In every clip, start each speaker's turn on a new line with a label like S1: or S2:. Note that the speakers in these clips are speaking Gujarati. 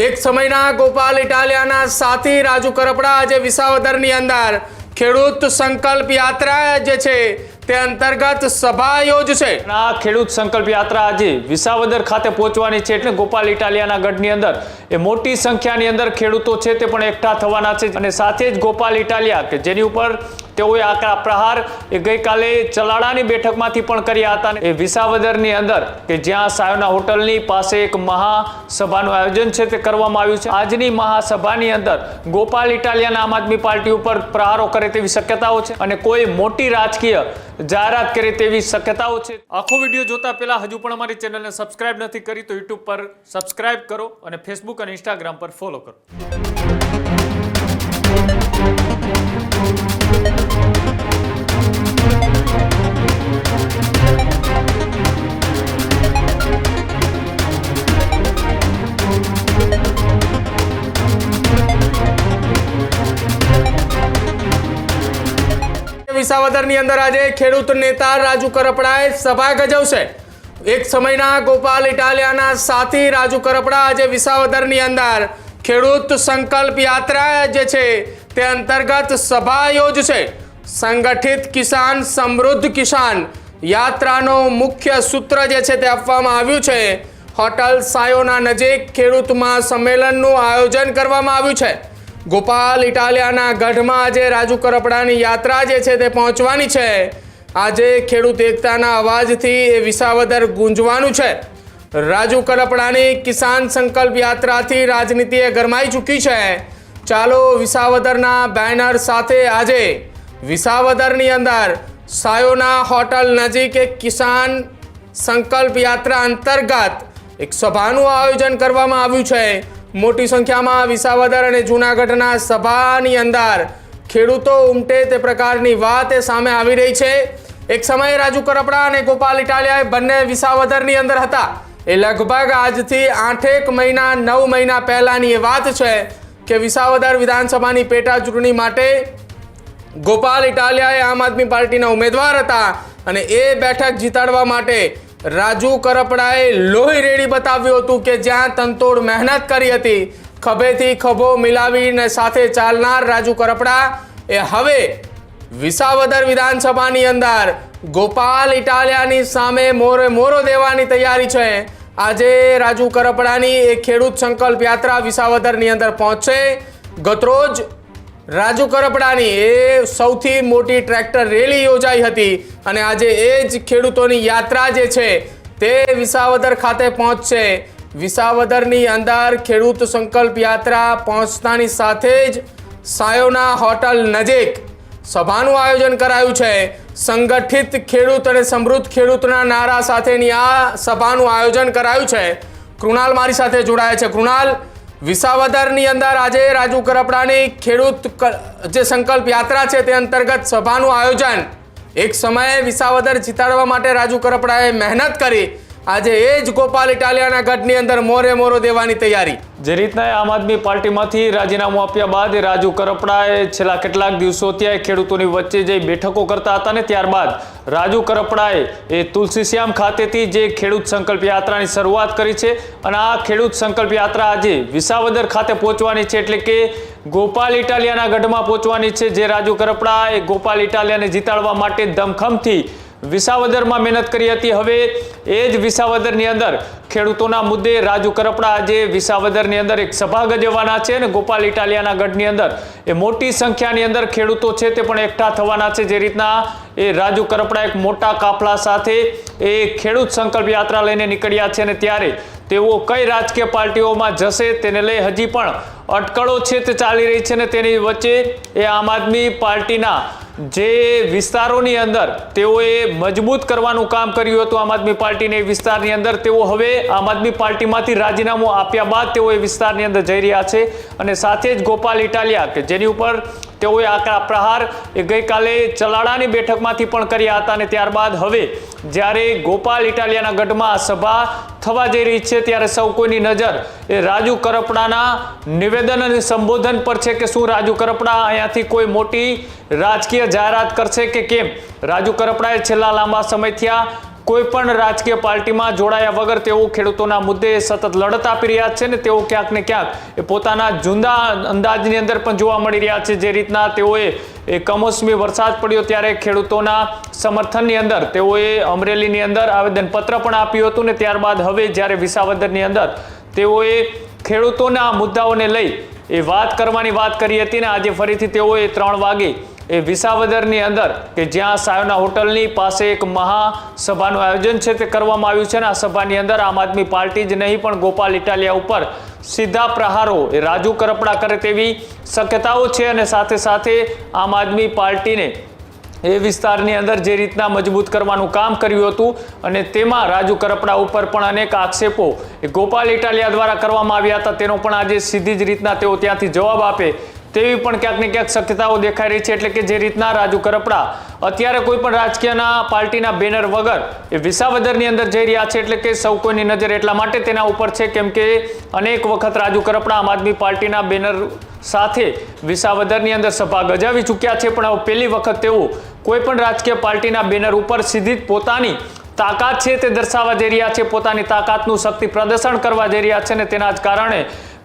S1: એક સમયના ગોપાલ ઇટાલિયાના સાથી રાજુ કરપડા આજે વિસાવદરની અંદર ખેડૂત સંકલ્પ યાત્રા જે છે તે અંતર્ગત સભા યોજશે।
S2: આ ખેડૂત સંકલ્પ યાત્રા આજે વિસાવદર ખાતે પહોંચવાની છે એટલે ગોપાલ ઇટાલિયાના ગઢની અંદર એ મોટી સંખ્યાની અંદર ખેડૂતો છે તે પણ એકઠા થવાના છે અને સાથે જ ગોપાલ ઇટાલિયા કે જેની ઉપર તેઓએ આકરા પ્રહાર એ ગઈકાલે ચલાડાની બેઠકમાંથી પણ કર્યા હતા। એ વિસાવદરની અંદર કે જ્યાં સાયોના હોટલની પાસે એક મહાસભાનું આયોજન છે તે કરવામાં આવ્યું છે। આજની મહાસભાની અંદર ગોપાલ ઇટાલિયાના આમ આદમી પાર્ટી ઉપર પ્રહારો કરે તેવી શક્યતાઓ છે અને કોઈ મોટી રાજકીય જાહેરાત કરે તેવી શક્યતાઓ છે। આખો વિડીયો જોતા પહેલા હજુ પણ અમારી ચેનલને સબસ્ક્રાઇબ નથી કરી તો યુટ્યુબ પર સબસ્ક્રાઇબ કરો અને ફેસબુક અને ઇન્સ્ટાગ્રામ પર ફોલો કરો।
S1: વિસાવદરની અંદર આજે ખેડૂત નેતા રાજુ કરપડાએ સભા ગજવશે। એક સમયના ગોપાલ ઇટાલિયાના સાથી રાજુ કરપડા આજે વિસાવદરની અંદર ખેડૂત સંકલ્પ યાત્રા જે છે તે અંતર્ગત સભા યોજશે। સંગઠિત કિસાન સમૃદ્ધ કિસાન યાત્રાનો મુખ્ય સૂત્ર જે છે તે આપવામાં આવ્યું છે। હોટલ સાયોના નજીક ખેડૂત મહાસંમેલનનું આયોજન કરવામાં આવ્યું છે। ગોપાલ ઇટાલિયાના ગઢમાં આજે રાજુ કરપડાની યાત્રા જે છે તે પહોંચવાની છે। આજે ખેડૂત એકતાના અવાજથી એ વિસાવદર ગુંજવાનું છે। રાજુ કરપડાની કિસાન સંકલ્પ યાત્રાથી રાજનીતિએ ગરમાઈ ચૂકી છે। ચાલો વિસાવદરના બેનર સાથે આજે વિસાવદરની અંદર સાયોના હોટલ નજીક એક કિસાન સંકલ્પ યાત્રા અંતર્ગત એક સભાનું આયોજન કરવામાં આવ્યું છે। મોટી સંખ્યામાં વિસાવદર અને જૂનાગઢના સભાની અંદર ખેડૂતો ઉમટે તે પ્રકારની વાત એ સામે આવી રહી છે। એક સમયે રાજુ કરપડા અને ગોપાલ ઇટાલિયા બંને વિસાવદરની અંદર હતા। એ લગભગ આજથી 8 મહિના 9 મહિના પહેલાની એ વાત છે કે વિસાવદર વિધાનસભાની પેટા ચૂંટણી માટે ગોપાલ ઇટાલિયા આમ આદમી પાર્ટીના ઉમેદવાર હતા અને એ બેઠક જીતાડવા માટે રાજુ કરપડાએ લોહી રેડી બતાવ્યું હતું કે જ્યાં તનતોડ મહેનત કરી હતી। ખભેથી ખભો મિલાવીને સાથે ચાલનાર રાજુ કરપડા એ હવે વિસાવદર વિધાનસભાની અંદર ગોપાલ ઇટાલિયાની સામે મોરો દેવાની તૈયારી છે। આજે રાજુ કરપડાની એક ખેડૂત સંકલ્પ યાત્રા વિસાવદરની અંદર પહોંચશે। ગતરોજ રાજુ કરપડાની એ સૌથી મોટી ટ્રેક્ટર રેલી યોજાઈ હતી અને આજે એ જ ખેડૂતોની યાત્રા જે છે તે વિસાવદર ખાતે પહોંચશે। વિસાવદરની અંદર ખેડૂત સંકલ્પ યાત્રા પહોંચતાની સાથે જ સાયોના હોટલ નજીક સભાનું આયોજન કરાયું છે। સંગઠિત ખેડૂત અને સમૃદ્ધ ખેડૂતના નારા સાથેની આ સભાનું આયોજન કરાયું છે। કૃણાલ મારી સાથે જોડાયા છે। કૃણાલ, વિસાવદરની અંદર આજે રાજુ કરપડાની ખેડૂત જે સંકલ્પ યાત્રા છે તે અંતર્ગત સભાનું આયોજન। એક સમયે વિસાવદર જીતાડવા માટે રાજુ કરપડાએ મહેનત કરી। આજે એ જ ગોપાલ ઇટાલિયાના ગઢની અંદર મોરો દેવાની તૈયારી।
S2: જે રીતના આમ આદમી પાર્ટીમાંથી રાજીનામું આપ્યા બાદ રાજુ કરપડાએ છેલ્લા કેટલાક દિવસોથી ખેડૂતોની વચ્ચે જે બેઠકો કરતા હતા ને ત્યારબાદ રાજુ કરપડાએ એ તુલસીશ્યામ ખાતેથી જે ખેડૂત સંકલ્પ યાત્રાની શરૂઆત કરી છે અને આ ખેડૂત સંકલ્પ યાત્રા આજે વિસાવદર ખાતે પહોંચવાની છે એટલે કે ગોપાલ ઇટાલિયાના ગઢમાં પહોંચવાની છે। જે રાજુ કરપડા એ ગોપાલ ઇટાલિયાને જીતાડવા માટે દમખમથી વિસાવદરમાં મહેનત કરી હતી। હવે એ જ વિસાવદરની અંદર ખેડૂતોના મુદ્દે રાજુ કરપડા આજે વિસાવદરની અંદર એક સભા ગજવવાના છે અને ગોપાલ ઇટાલિયાના ગઢની અંદર એ મોટી સંખ્યાની અંદર ખેડૂતો છે તે પણ એકઠા થવાના છે। જે રીતના એ રાજુ કરપડા એક મોટા કાફલા સાથે એ ખેડૂત સંકલ્પ યાત્રા લઈને નીકળ્યા છે અને ત્યારે તેઓ કઈ રાજકીય પાર્ટીઓમાં જશે તેને લઈ હજી પણ અટકળો છે તે ચાલી રહી છે અને તેની વચ્ચે એ આમ આદમી પાર્ટીના જે વિસ્તારોની અંદર તેઓએ મજબૂત કરવાનું કામ કર્યું હતું આમ આદમી પાર્ટીને વિસ્તારની અંદર તેઓ હવે આમ આદમી પાર્ટીમાંથી રાજીનામું આપ્યા બાદ તેઓ એ વિસ્તારની અંદર જઈ રહ્યા છે અને સાથે જ ગોપાલ ઇટાલિયા કે જેની ઉપર તેઓએ આકરા પ્રહાર એ ગઈકાલે ચલાડાની બેઠકમાંથી પણ કર્યા હતા અને ત્યારબાદ હવે જ્યારે ગોપાલ ઇટાલિયાના ગઢમાં સભા થવા જઈ રહી છે ત્યારે સૌ કોઈની નજર એ રાજુ કરપડાના નિવેદન અને સંબોધન પર છે કે શું રાજુ કરપડા અહીંયાથી કોઈ મોટી રાજકીય જાહેરાત કરશે કે કેમ। રાજુ કરપડાએ છેલ્લા લાંબા સમયથી કોઈ પણ રાજકીય પાર્ટીમાં જોડાયા વગર તેઓ ખેડૂતોના મુદ્દે સતત લડત આપી રહ્યા છે ને તેઓ ક્યાંક ને ક્યાંક એ પોતાના જુદા અંદાજની અંદર પણ જોવા મળી રહ્યા છે. જે રીતના તેઓએ કમોસમી વરસાદ પડ્યો ત્યારે ખેડૂતોના સમર્થનની અંદર તેઓએ અમરેલીની અંદર આવેદનપત્ર પણ આપ્યું હતું ને ત્યારબાદ હવે જ્યારે વિસાવદરની અંદર તેઓએ ખેડૂતોના મુદ્દાઓને લઈ એ વાત કરવાની વાત કરી હતી ને આજે ફરીથી તેઓએ 3 વાગે એ વિસાવદરની અંદર કે જ્યાં સાયોના હોટલની પાસે એક મહાસભાનું આયોજન છે તે કરવામાં આવ્યું છે ને આ સભાની અંદર આમ આદમી પાર્ટી જ નહીં પણ ગોપાલ ઇટાલિયા ઉપર સીધા પ્રહારો એ રાજુ કરપડા કરે તેવી શક્યતાઓ છે અને સાથે સાથે આમ આદમી પાર્ટીને એ વિસ્તારની અંદર જે રીતના મજબૂત કરવાનું કામ કર્યું હતું અને તેમાં રાજુ કરપડા ઉપર પણ અનેક આક્ષેપો એ ગોપાલ ઇટાલિયા દ્વારા કરવામાં આવ્યા હતા તેનો પણ આજે સીધી જ રીતના તેઓ ત્યાંથી જવાબ આપે તેવી પણ ક્યાંક ને ક્યાંક શક્યતાઓ દેખાઈ રહી છે. એટલે કે જે રીતના રાજુ કરપડા અત્યારે કોઈ પણ રાજકીયના પાર્ટીના બેનર વગર એ વિસાવદરની અંદર જઈ રહ્યા છે એટલે કે સૌ કોઈની નજર એટલા માટે તેના ઉપર છે કેમ કે અનેક વખત રાજુ કરપડા આમ આદમી પાર્ટીના બેનર સાથે વિસાવદરની અંદર સભા ગજાવી ચૂક્યા છે પણ હવે પહેલી વખત તેઓ કોઈ પણ રાજકીય પાર્ટીના બેનર ઉપર સીધી જ પોતાની તાકાત છે તે દર્શાવવા જઈ રહ્યા છે, પોતાની તાકાતનું શક્તિ પ્રદર્શન કરવા જઈ રહ્યા છે ને તેના જ કારણે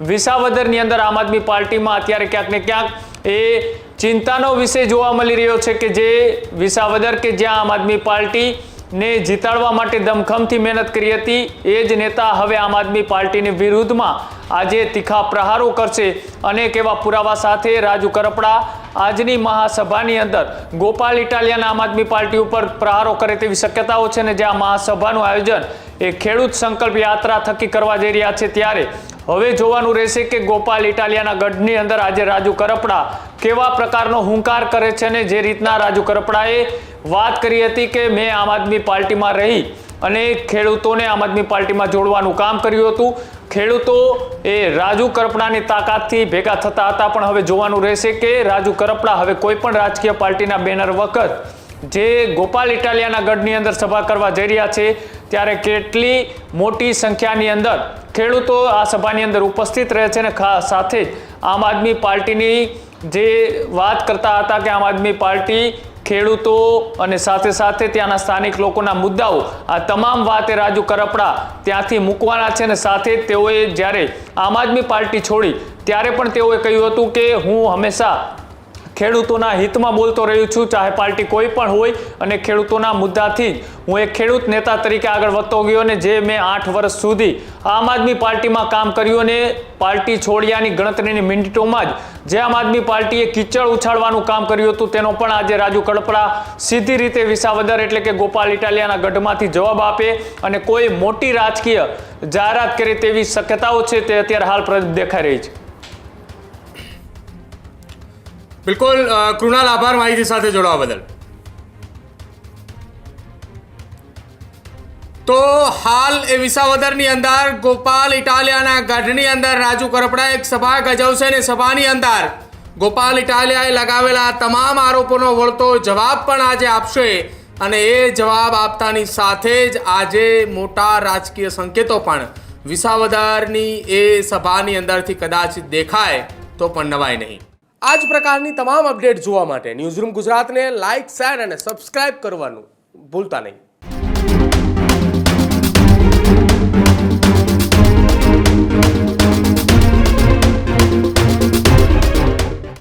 S2: વિસાવદરની અંદર આમ આદમી પાર્ટીમાં અત્યારે ક્યાંક ને ક્યાંક એ ચિંતાનો વિષય જોવા મળી રહ્યો છે કે જે વિસાવદર કે જ્યાં આમ આદમી પાર્ટીને જીતાડવા માટે દમખમથી મહેનત કરી હતી એ જ નેતા હવે આમ આદમી પાર્ટીની વિરુદ્ધમાં આજે તીખા પ્રહારો કરશે. અનેક એવા પુરાવા સાથે રાજુ કરપડા આજની મહાસભાની અંદર ગોપાલ ઇટાલિયાના આમ આદમી પાર્ટી ઉપર પ્રહારો કરે તેવી શક્યતાઓ છે ને જ્યાં મહાસભાનું આયોજન એ ખેડૂત સંકલ્પ યાત્રા થકી કરવા જઈ રહ્યા છે ત્યારે હવે જોવાનું રહેશે કે ગોપાલ ઇટાલિયાના ગઢની અંદર આજે રાજુ કરપડા કેવા પ્રકારનો હુંકાર કરે છે ને જે રીતના રાજુ કરપડાએ વાત કરી હતી કે મેં આમ આદમી પાર્ટીમાં રહી અને ખેડૂતોને આમ આદમી પાર્ટીમાં જોડવાનું કામ કર્યું હતું. ખેડૂતો એ રાજુ કરપડાની તાકાતથી ભેગા થતા હતા પણ હવે જોવાનું રહેશે કે રાજુ કરપડા હવે કોઈ પણ રાજકીય પાર્ટીના બેનર વખત જે ગોપાલ ઇટાલિયાના ગઢની અંદર સભા કરવા જઈ રહ્યા છે ત્યારે કેટલી મોટી સંખ્યાની અંદર ખેડૂતો આ સભાની અંદર ઉપસ્થિત રહે છે ને ખાસ સાથે જ આમ આદમી પાર્ટીની જે વાત કરતા હતા કે આમ આદમી પાર્ટી ખેડૂતો અને સાથે સાથે ત્યાંના સ્થાનિક લોકોના મુદ્દાઓ આ તમામ વાતે રાજુ કરપડા ત્યાંથી મૂકવાના છે અને સાથે જ તેઓએ જ્યારે આમ આદમી પાર્ટી છોડી ત્યારે પણ તેઓએ કહ્યું હતું કે હું હંમેશા ખેડૂતોના હિતમાં બોલતો રહ્યો છું, ચાહે પાર્ટી કોઈ પણ હોય અને ખેડૂતોના મુદ્દાથી જ હું એક ખેડૂત નેતા તરીકે આગળ વધતો ગયો અને જે મેં 8 વર્ષ સુધી આમ આદમી પાર્ટીમાં કામ કર્યું અને પાર્ટી છોડ્યાની ગણતરીની મિનિટોમાં જ જે આમ આદમી પાર્ટીએ કીચડ ઉછાળવાનું કામ કર્યું હતું તેનો પણ આજે રાજુ કરપડા સીધી રીતે વિસાવદર એટલે કે ગોપાલ ઇટાલિયાના ગઢમાંથી જવાબ આપે અને કોઈ મોટી રાજકીય જાહેરાત કરે તેવી શક્યતાઓ છે તે અત્યારે હાલ દેખાઈ રહી છે.
S1: બિલકુલ કૃણાલ, આભાર માહિતી સાથે જોડાવા બદલ. તો હાલ એ વિસાવદરની અંદર ગોપાલ ઇટાલિયાના ગઢની અંદર રાજુ કરપડા એક સભા ગજવશે ને સભાની અંદર ગોપાલ ઇટાલિયાએ લગાવેલા તમામ આરોપોનો વળતો જવાબ પણ આજે આપશે અને એ જવાબ આપતાની સાથે જ આજે મોટા રાજકીય સંકેતો પણ વિસાવદરની એ સભાની અંદરથી કદાચ દેખાય તો પણ નવાય નહીં. આ જ પ્રકારની તમામ અપડેટ જોવા માટે ન્યૂઝરૂમ ગુજરાતને લાઇક, શેર અને સબસ્ક્રાઇબ કરવાનું ભૂલતા નહીં.